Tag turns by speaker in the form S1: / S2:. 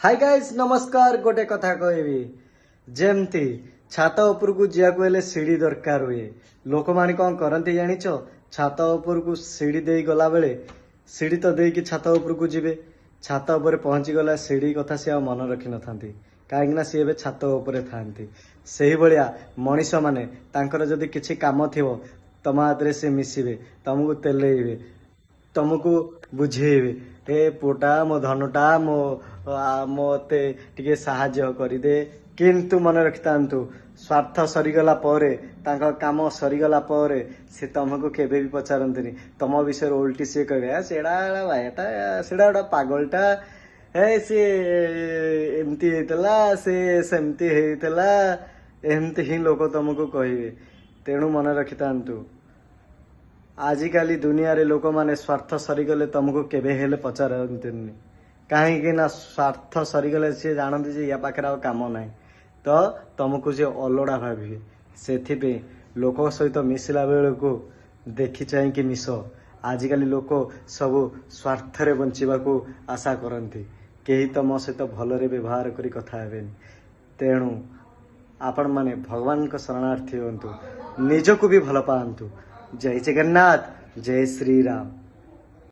S1: Hi guys नमस्कार। गोटे कथा कहबी जेमती छात उपरकू जियाकू हेले सीढ़ी दरकार हुए लोक माने कौन करती जानिच छात उपरकू सीढ़ी दे गला बेले सीढ़ी तो देकी छात उपरकू जिबे छात उपर पहुंची गला सीढ़ी कथा से मन रखी न थांती कहीं सी ए छात उपरे थांती सेही भलिया मनीष माने तांकर जदि किछि काम थिवो तम हाथ से मिसिबे तुमको तेलैबे तुमको बुझेबे ए पुटा मो धनुटा मो मते टिके साहाय्य करदे किंतु मन रखितांतु स्वार्थ सरीगला परे तांका काम सरीगला परे से तुमको केबे भी पचारंतनी तुम विषय उल्टी सी कहे सेड़ा भाईटा सेड़ा गोटा पागलटा हे सी एमती हेतला से सेमती हेतला एमती ही लोक तुमको कहिबे तेणु मन रखितांतु आजिकाली दुनिया रे लोक माने स्वार्थ सरीगले तुमको केबे हेले पचारंतनी कहीं स्वार्थ सरीगले सी जानते जे या पाखे आ कम ना तो तुमको सी अलड़ा भावे से लोक सहित मिसला बेलू देखी चाहिए मिस आजिकाली लोक सब स्वार्थ रे बंचवाको आशा करती कहीं तो मो सहित भलरे व्यवहार करी कथा हेबेनी तेणु आपण माने भगवान को शरणार्थी हंतु निजको भी भल पातु। जय जगन्नाथ जय श्री राम।